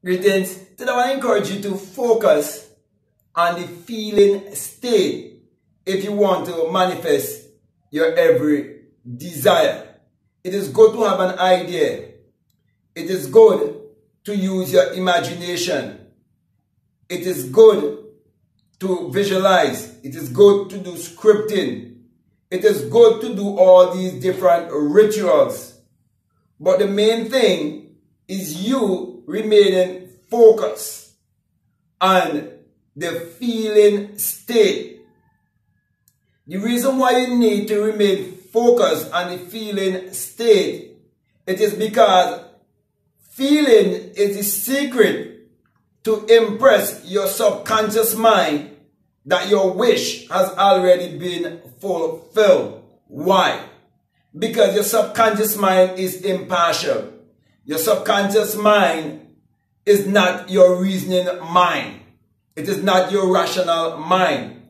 Greetings. Today I want to encourage you to focus on the feeling state if you want to manifest your every desire. It is good to have an idea. It is good to use your imagination. It is good to visualize. It is good to do scripting. It is good to do all these different rituals. But the main thing is you remaining focused on the feeling state. The reason why you need to remain focused on the feeling state, it is because feeling is the secret to impress your subconscious mind that your wish has already been fulfilled. Why? Because your subconscious mind is impartial. Your subconscious mind is not your reasoning mind. It is not your rational mind.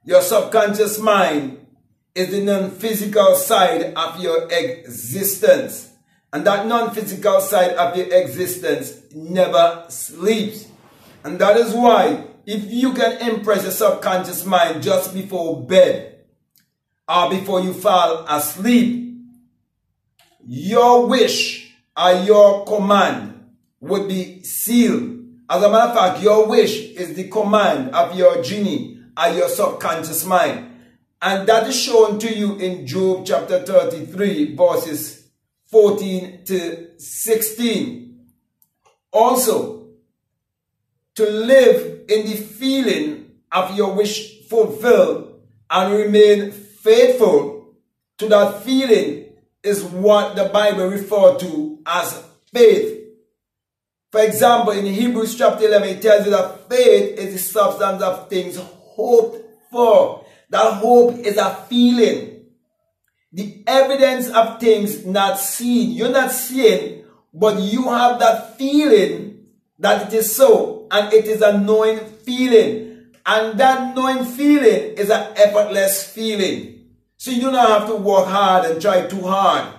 Your subconscious mind is the non-physical side of your existence. And that non-physical side of your existence never sleeps. And that is why if you can impress your subconscious mind just before bed or before you fall asleep, your wish or your command would be sealed. As a matter of fact, your wish is the command of your genie or your subconscious mind. And that is shown to you in Job chapter 33 verses 14 to 16. Also, to live in the feeling of your wish fulfilled and remain faithful to that feeling is what the Bible refers to as faith. For example, in Hebrews chapter 11, it tells you that faith is the substance of things hoped for. That hope is a feeling. The evidence of things not seen. You're not seeing, but you have that feeling that it is so. And it is a knowing feeling. And that knowing feeling is an effortless feeling. So you do not have to work hard and try too hard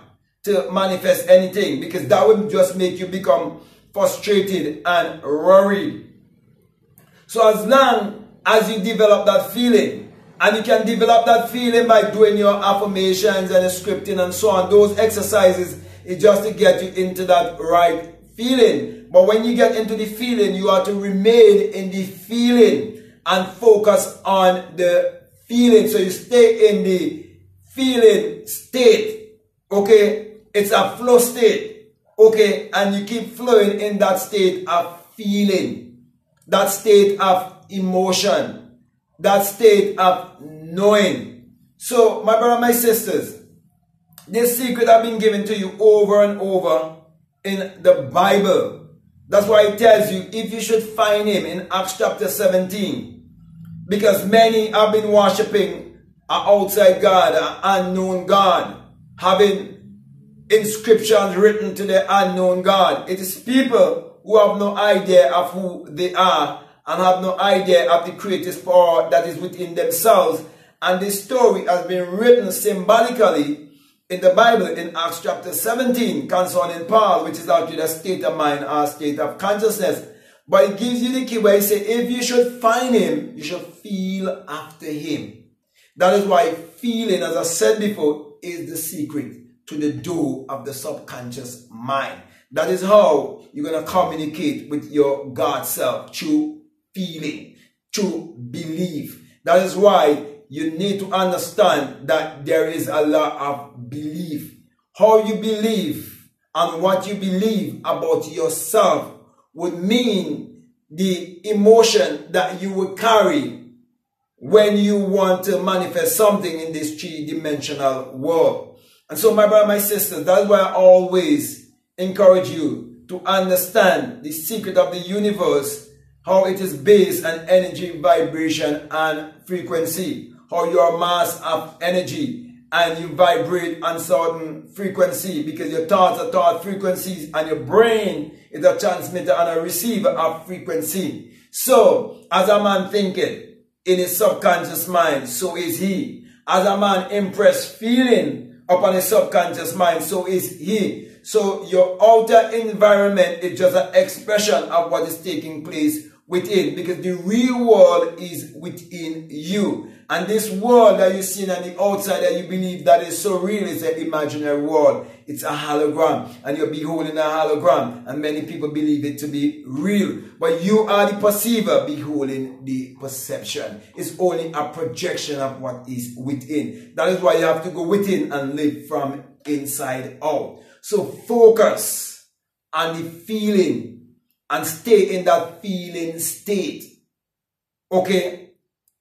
to manifest anything, because that would just make you become frustrated and worried. So as long as you develop that feeling, and you can develop that feeling by doing your affirmations and scripting and so on, those exercises is just to get you into that right feeling. But when you get into the feeling, you are to remain in the feeling and focus on the feeling. So you stay in the feeling state, okay? It's a flow state, okay? And you keep flowing in that state of feeling, that state of emotion, that state of knowing. So, my brother, my sisters, this secret has been given to you over and over in the Bible. That's why it tells you if you should find him in Acts chapter 17. Because many have been worshipping an outside God, an unknown God, having inscriptions written to the unknown God. It is people who have no idea of who they are and have no idea of the creative power that is within themselves. And this story has been written symbolically in the Bible in Acts chapter 17 concerning Paul, which is actually a state of mind or a state of consciousness. But it gives you the key where it says, if you should find him, you should feel after him. That is why feeling, as I said before, is the secret to the door of the subconscious mind. That is how you're going to communicate with your God self, through feeling, through belief. That is why you need to understand that there is a lot of belief. How you believe and what you believe about yourself would mean the emotion that you will carry when you want to manifest something in this three-dimensional world. And so, my brother, my sister, that's why I always encourage you to understand the secret of the universe, how it is based on energy, vibration, and frequency. How you are mass of energy and you vibrate on certain frequency, because your thoughts are thought frequencies and your brain is a transmitter and a receiver of frequency. So, as a man thinketh in his subconscious mind, so is he. As a man impressed feeling upon his subconscious mind, so is he. So your outer environment is just an expression of what is taking place within, because the real world is within you. And this world that you see on the outside that you believe that is so real is an imaginary world. It's a hologram, and you're beholding a hologram, and many people believe it to be real. But you are the perceiver beholding the perception. It's only a projection of what is within. That is why you have to go within and live from inside out. So focus on the feeling and stay in that feeling state. Okay?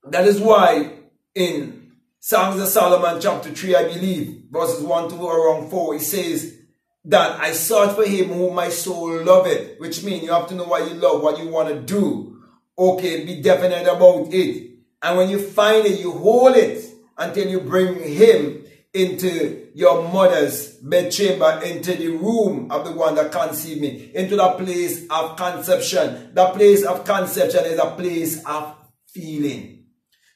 That is why in Songs of Solomon chapter 3, I believe, verses 1 to around 4, it says that I sought for him whom my soul loveth, which means you have to know what you love, what you want to do. Okay, be definite about it. And when you find it, you hold it until you bring him into your mother's bedchamber, into the room of the one that conceived me, into the place of conception. The place of conception is a place of feeling.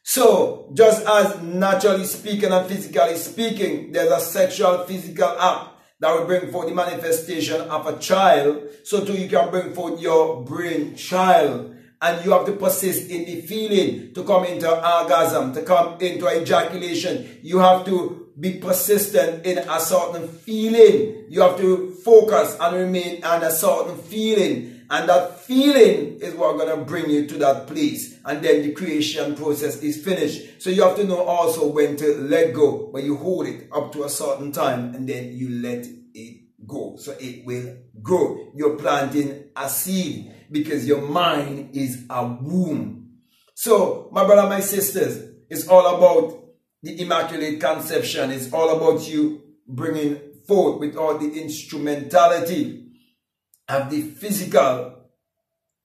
So, just as naturally speaking and physically speaking, there's a sexual physical act that will bring forth the manifestation of a child, so too you can bring forth your brain child. And you have to persist in the feeling to come into orgasm, to come into ejaculation. You have to be persistent in a certain feeling. You have to focus and remain on a certain feeling. And that feeling is what's going to bring you to that place. And then the creation process is finished. So you have to know also when to let go. When you hold it up to a certain time and then you let it go. So it will grow. You're planting a seed because your mind is a womb. So my brother, my sisters, it's all about the Immaculate Conception. It's all about you bringing forth with all the instrumentality of the physical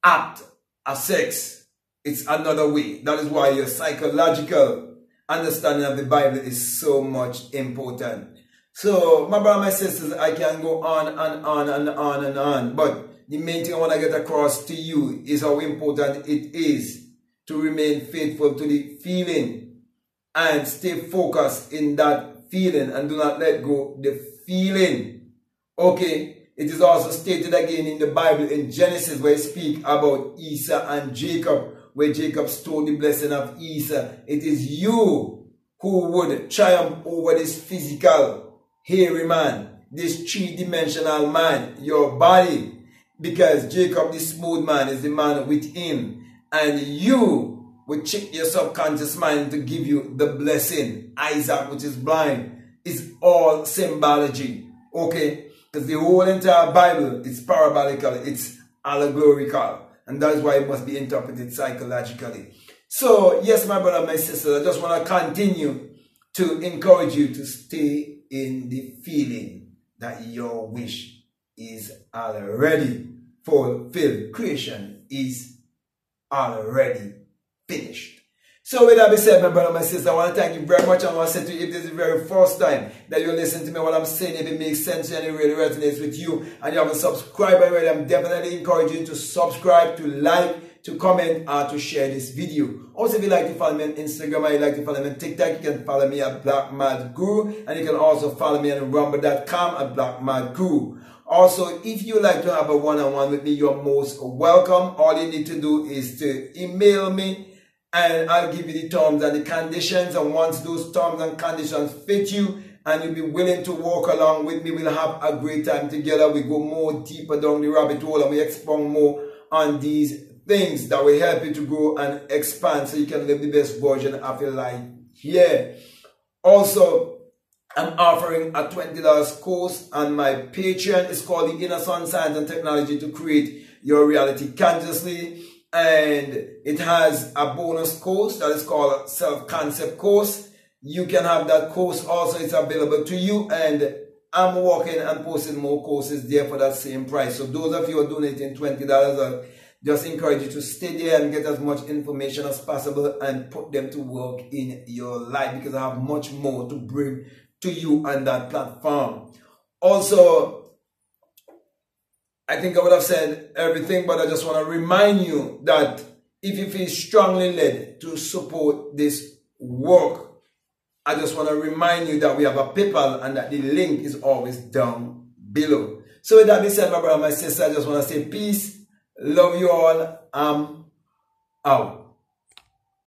act of sex. It's another way. That is why your psychological understanding of the Bible is so much important. So, my brother, my sisters, I can go on and on and on and on. But the main thing I want to get across to you is how important it is to remain faithful to the feeling and stay focused in that feeling and do not let go the feeling. Okay? It is also stated again in the Bible in Genesis where it speaks about Esau and Jacob, where Jacob stole the blessing of Esau. It is you who would triumph over this physical, hairy man, this three-dimensional man, your body, because Jacob, the smooth man, is the man with him. And you would trick your subconscious mind to give you the blessing. Isaac, which is blind, is all symbology. Okay? Because the whole entire Bible is parabolical, it's allegorical. And that is why it must be interpreted psychologically. So, yes, my brother, my sister, I just want to continue to encourage you to stay in the feeling that your wish is already fulfilled. Creation is already finished. So with that being said, my brother, my sister, I want to thank you very much. I want to say to you, if this is the very first time that you're listening to me, what I'm saying, if it makes sense and it really resonates with you, and you haven't subscribed already, I'm definitely encouraging you to subscribe, to like, to comment, or to share this video. Also, if you like to follow me on Instagram or you like to follow me on TikTok, you can follow me at Black Mad Guru, and you can also follow me on rumble.com at Black Mad Guru. Also, if you like to have a one-on-one with me, you're most welcome. All you need to do is to email me, and I'll give you the terms and the conditions. And once those terms and conditions fit you and you'll be willing to walk along with me, we'll have a great time together. We go more deeper down the rabbit hole and we expound more on these things that will help you to grow and expand so you can live the best version of your life here. Also, I'm offering a $20 course on my Patreon. It's called The Inner Sun Science and Technology to Create Your Reality Consciously. And it has a bonus course that is called Self-Concept Course. You can have that course also. It's available to you. And I'm working and posting more courses there for that same price. So those of you who are donating $20, I just encourage you to stay there and get as much information as possible and put them to work in your life, because I have much more to bring to you on that platform. Also, I think I would have said everything, but I just want to remind you that if you feel strongly led to support this work, I just want to remind you that we have a PayPal and that the link is always down below. So with that being said, my brother, my sister, I just want to say peace. Love you all. I'm out.